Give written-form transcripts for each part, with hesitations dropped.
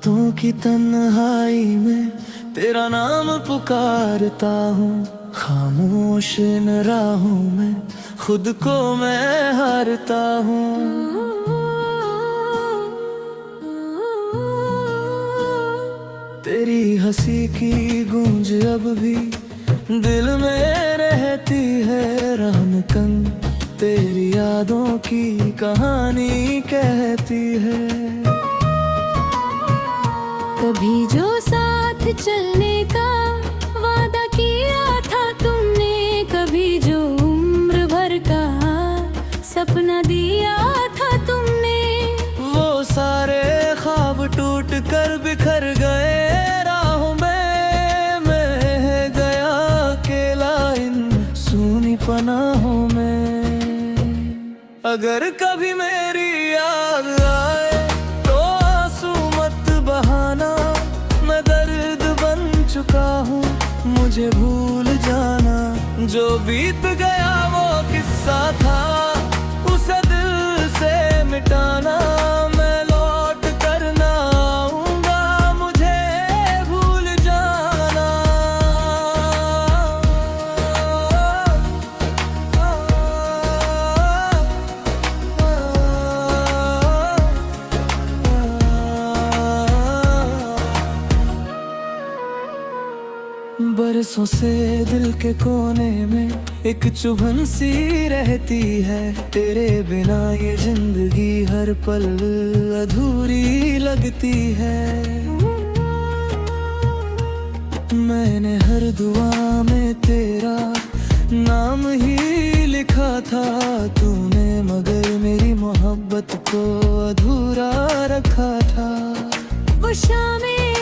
रातों की तन्हाई में तेरा नाम पुकारता हूँ। खामोश इन राहों में खुद को मैं हारता हूँ। तेरी हंसी की गूंज अब भी दिल में रहती है। रहमकन तेरी यादों की कहानी कहती है। कभी जो साथ चलने का वादा किया था तुमने, कभी जो उम्र भर का सपना दिया था तुमने, वो सारे ख्वाब टूट कर बिखर गए राहों में। मैं गया अकेला इन सूनी पनाहों में। अगर कभी मेरी याद आए तो आंसू मत बहाना। मैं दर्द बन चुका हूँ, मुझे भूल जाना। जो बीत गया वो किस्सा था, उसे दिल से मिटाना। मैं लौट कर ना आऊंगा, मुझे भूल जाना। बरसों से दिल के कोने में एक चुभन सी रहती है। तेरे बिना ये जिंदगी हर पल अधूरी लगती है। मैंने हर दुआ में तेरा नाम ही लिखा था। तूने मगर मेरी मोहब्बत को अधूरा रखा था। वो शामें,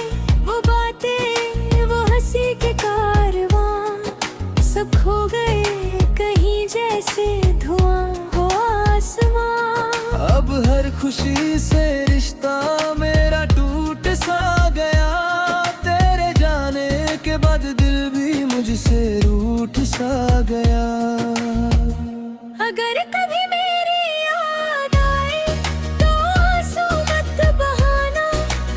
वो बातें, वो हंसी के कारवां सब खो गए कहीं जैसे धुआं हो आसमां। अब हर खुशी से रिश्ता मेरा टूट सा गया। तेरे जाने के बाद दिल भी मुझसे रूठ सा गया। अगर कभी मेरी याद आए तो आंसू मत बहाना।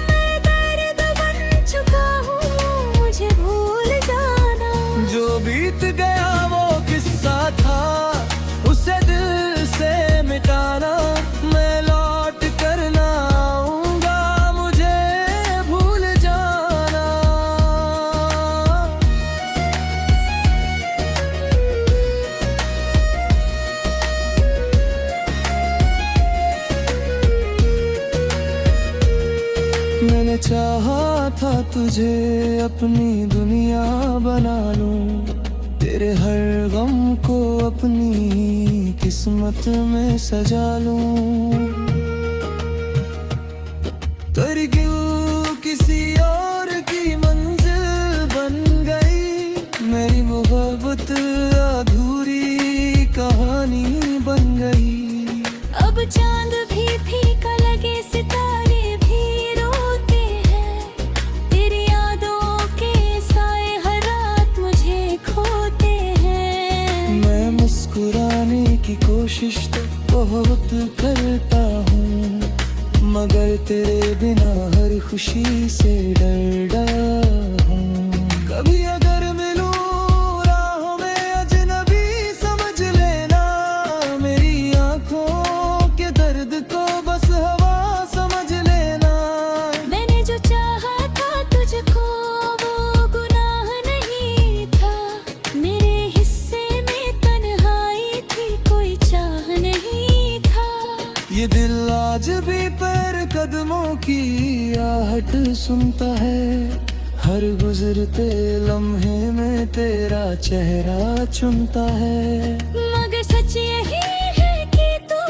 मैं दर्द बन चुका हूँ, मुझे भूल जाना। जो बीत गया वो किस्सा था, उसे दिल से मिटाना। मैं लौट कर ना आऊंगा, मुझे भूल जाना। मैंने चाहा था तुझे अपनी दुनिया बना लूं। तेरे हर गम को अपनी किस्मत में सजा लूं। कर क्यों किसी और की मंजिल बन गई। मेरी मोहब्बत अधूरी कहानी बन गई। अब चांद भी फीका लगे, सितारे भी रोते हैं। तेरी यादों के साए हर रात मुझे खोते हैं। मैं मुस्कुराने की कोशिश तो बहुत करता हूँ, मगर तेरे बिना हर खुशी से डरता हूँ। कभी अगर मिलूं राहों में अजनबी समझ लेना। मेरी आंखों के दर्द को बस हवा समझ लेना। मैंने जो चाहा था तुझको वो गुनाह नहीं था। मेरे हिस्से में तन्हाई थी, कोई चाह नहीं था। ये दिल आज भी पैर कदमों की आहट सुनता है। हर गुजरते लम्हे में तेरा चेहरा चुनता है। मगर सच यही है कि तू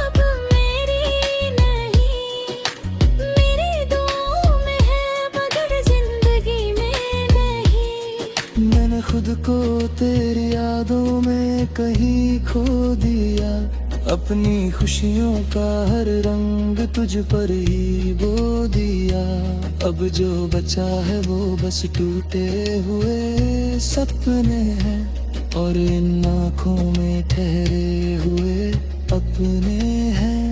अब मेरी नहीं। मेरी दुआओं में है मगर जिंदगी में नहीं। मैंने खुद को तेरी यादों में कहीं खो दिया। अपनी खुशियों का हर रंग तुझ पर ही बो दिया। अब जो बचा है वो बस टूटे हुए सपने हैं, और इन आँखों में ठहरे हुए अपने हैं।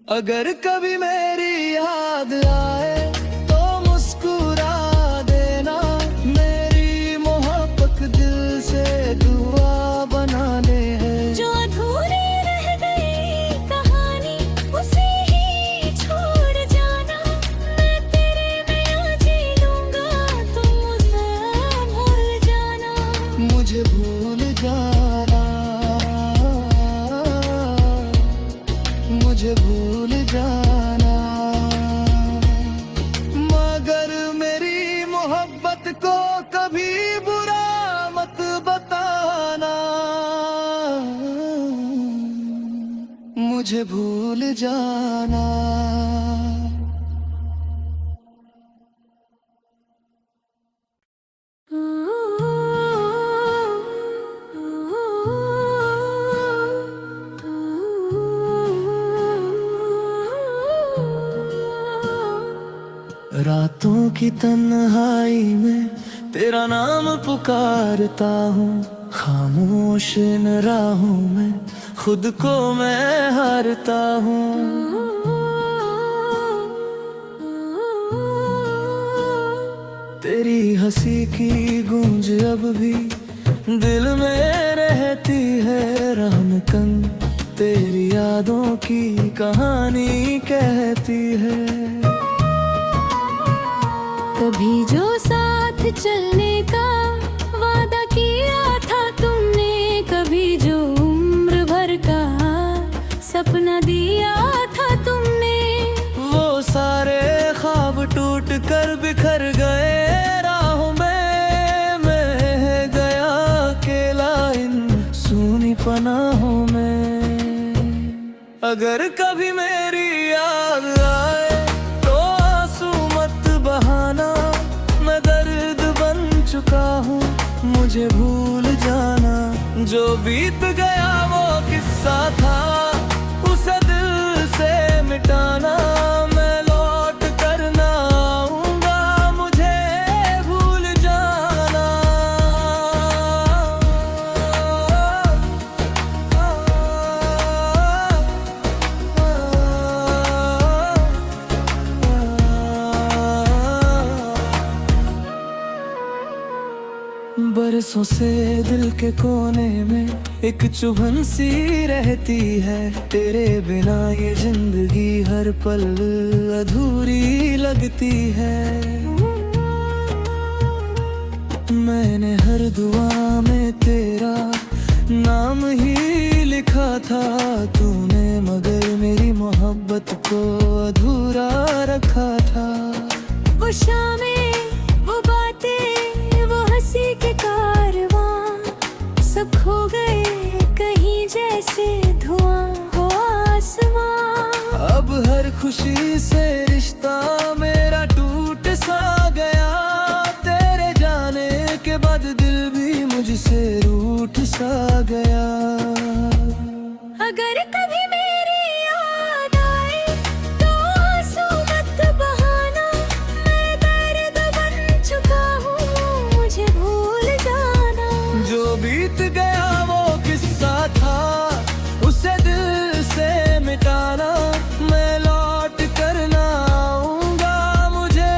अगर कभी मेरी याद आए तो मुस्कुरा देना, मेरी मोहब्बत दिल से दुआ बनाने हैं। जो अधूरी रह गई कहानी उसे ही छोड़ जाना, मैं तेरे में आ जी लूंगा, तुम मुझे भूल जाना। मुझे भूल जाना, मुझे भूल जाना, मगर मेरी मोहब्बत को कभी बुरा मत बताना। मुझे भूल जाना। रातों की तन्हाई में तेरा नाम पुकारता हूँ, खामोश इन राहों में खुद को मैं हारता हूँ। तेरी हंसी की गूंज अब भी दिल में रहती है, रहमकन तेरी यादों की कहानी कहती है। कभी जो साथ चलने का वादा किया था तुमने, कभी जो उम्र भर का सपना दिया था तुमने, वो सारे ख्वाब टूट कर बिखर गए राहों में, मैं गया अकेला इन सूनी पनाहों में। अगर कभी मेरी याद आए तो आंसू मत बहाना, मैं दर्द बन चुका हूँ, मुझे भूल जाना। जो बीत गया वो किस्सा था, उसे दिल से मिटाना, मैं लौट कर ना आऊंगा, मुझे भूल जाना। बरसों से दिल के कोने में एक चुभन सी रहती है, तेरे बिना ये जिंदगी हर पल अधूरी लगती है। मैंने हर दुआ में तेरा नाम ही लिखा था, तूने मगर मेरी मोहब्बत को अधूरा रखा था। वो शामें, वो बातें, वो हंसी के कारवां सब खो गए कहीं जैसे धुआं हो आसमां। अब हर खुशी से रिश्ता मेरा टूट सा गया, तेरे जाने के बाद दिल भी मुझसे रूठ सा गया। अगर कभी मेरी याद आए तो आंसू मत बहाना, मैं दर्द बन चुका हूँ, मुझे भूल जाना। जो बीत गया वो किस्सा था, उसे दिल से मिटाना, मैं लौट कर ना आऊंगा, मुझे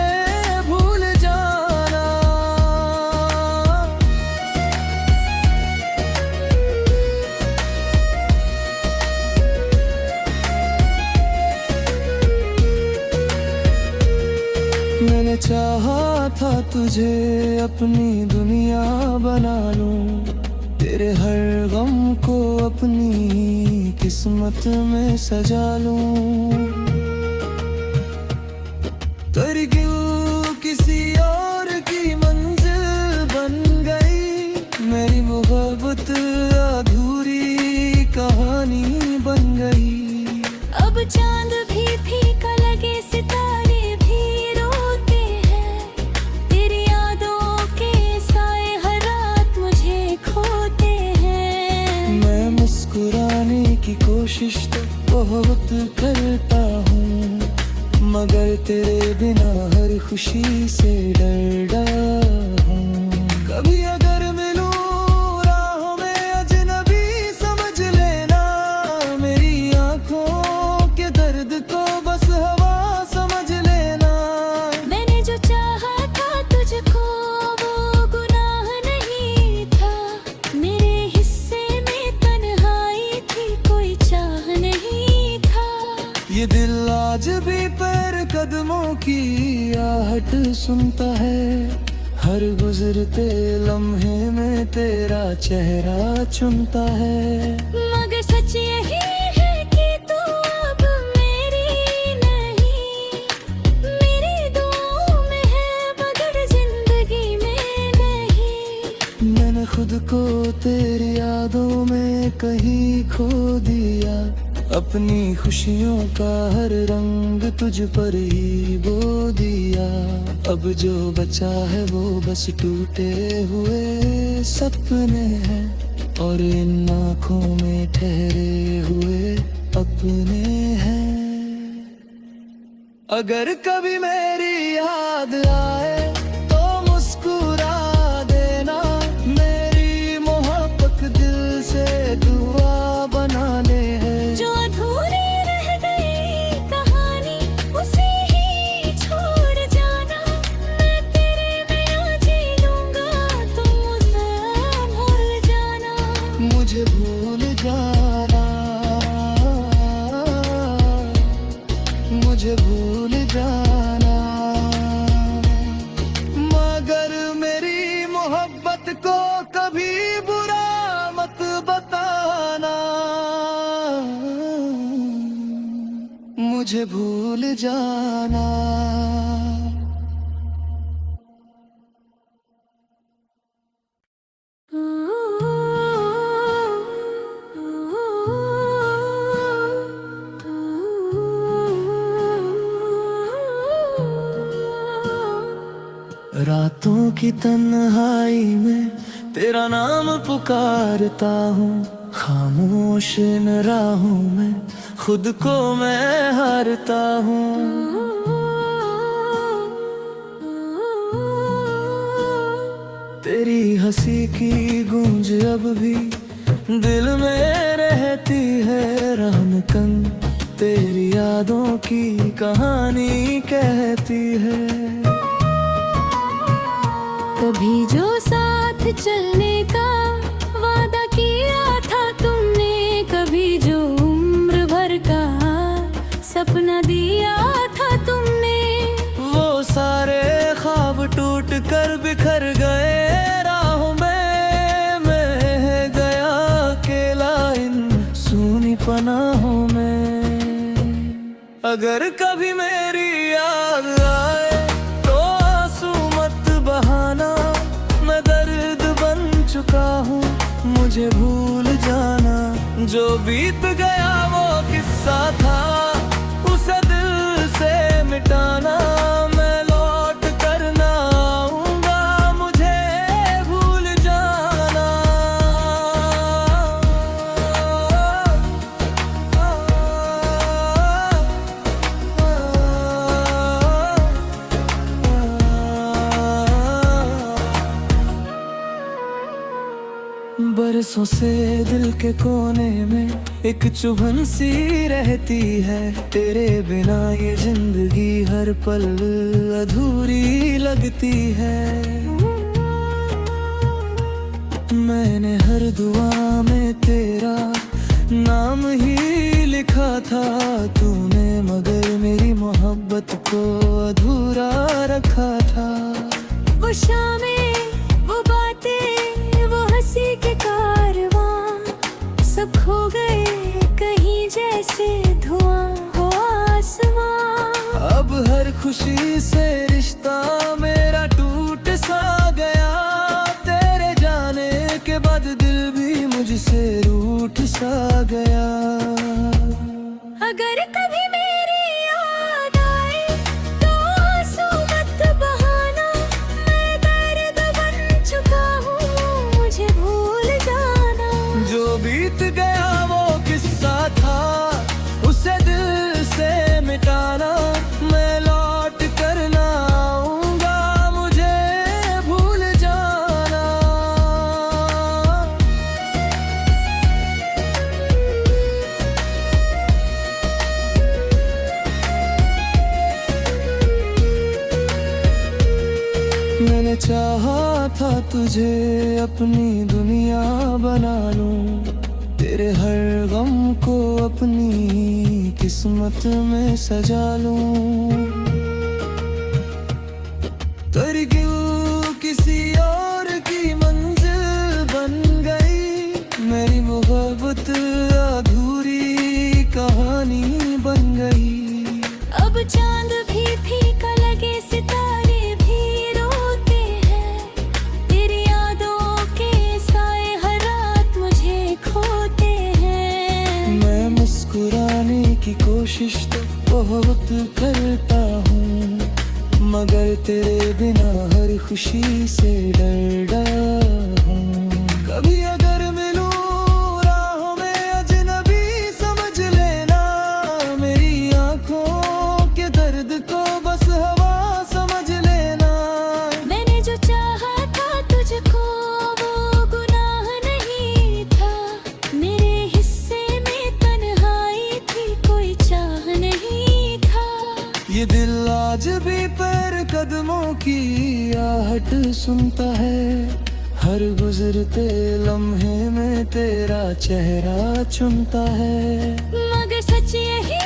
भूल जाना। मैंने चाहा था तुझे अपनी दुनिया बना लूं, तेरे हर गम को अपनी किस्मत में सजा लूं। तेरी क्यों किसी और की मंजिल बन गई, मेरी मोहब्बत अधूरी कहानी बन गई। अब चांद भी फीका लगे, सितारे भी रोते हैं, तेरी यादों के साए हर रात मुझे खोते हैं। मैं मुस्कुराने की कोशिश तो बहुत करता हूँ, मगर तेरे बिना हर खुशी से डरता हूँ। कभी अगर मिलूं राहों में अजनबी समझ लेना, मेरी आंखों के दर्द को बस हवा समझ सुनता है, हर गुजरते लम्हे में तेरा चेहरा चुनता है। मगर सच यही है कि तू अब मेरी नहीं, मेरी दुआओं में है मगर जिंदगी में नहीं। मैंने खुद को तेरी यादों में कहीं खो दिया, अपनी खुशियों का हर रंग तुझ पर ही बो दिया। अब जो बचा है वो बस टूटे हुए सपने हैं, और इन आँखों में ठहरे हुए अपने हैं। अगर कभी मेरी याद आए तो मुस्कुरा देना, मेरी मोहब्बत दिल से दुआ बनाने हैं। जो अधूरी रह गई कहानी उसे ही छोड़ जाना, मैं तेरे बिना जी लूंगा तुम मुझे भूल जाना। मुझे भूल जाना, मुझे भूल जाना, मगर मेरी मोहब्बत को कभी बुरा मत बताना। मुझे भूल जाना। रातों की तन्हाई में तेरा नाम पुकारता हूँ, खामोश इन राहों में खुद को मैं हारता हूँ। तेरी हंसी की गूंज अब भी दिल में रहती है, रहमकन तेरी यादों की कहानी कहती है। कभी जो साथ चलने का वादा किया था तुमने, कभी जो उम्र भर का सपना दिया था तुमने, वो सारे ख्वाब टूट कर बिखर गए राहों में। मैं गया अकेला इन सूनी पनाहों में। अगर कभी मेरी याद आए तो आंसू मत बहाना, मैं दर्द बन चुका हूँ मुझे भूल जाना। जो बीत गया वो किस्सा था उसे दिल से मिटाना, मैं लौट कर ना आऊंगा मुझे भूल जाना। बरसों से दिल के कोने में एक चुभन सी रहती है, तेरे बिना ये जिंदगी हर पल अधूरी लगती है। मैंने हर दुआ में तेरा नाम ही लिखा था, तूने मगर मेरी मोहब्बत को अधूरा रखा था। वो शामें, वो बातें, वो हंसी के कारवां सब खो गए कहीं जैसे धुआं हो आसमां। अब हर खुशी से रिश्ता मेरा टूट सा गया, तेरे जाने के बाद दिल भी मुझसे रूठ सा गया। अगर कभी मेरी याद आए तो आंसू मत बहाना, मैं दर्द बन चुका हूँ मुझे भूल जाना। जो बीत गया वो किस्सा था उसे दिल से मिटाना, मैं लौट कर ना आऊंगा मुझे भूल जाना। मैंने चाहा था तुझे अपनी दुनिया बना लूं, तेरे हर गम को अपनी किस्मत में सजा लूं। तेरी क्यों किसी और की मंजिल बन गई, मेरी मोहब्बत अधूरी कहानी बन गई। अब चांद भी फीका लगे, सितारे भी रोते हैं, तेरी यादों के साए हर रात मुझे खोते हैं। मैं मुस्कुराने की कोशिश तो बहुत करता हूँ, मगर तेरे बिना हर खुशी से डरता हूँ। कभी अगर मिलूं राहों में अजनबी समझ लेना, मेरी आंखों के दर्द को बस हवा समझ लेना। मैंने जो चाहा था तुझको वो गुनाह नहीं था, मेरे हिस्से में तन्हाई थी कोई चाह नहीं था। ये दिल आज भी पैर कदमों की आहट सुनता है, हर गुजरते लम्हे में तेरा चेहरा चुनता है। मगर सच यही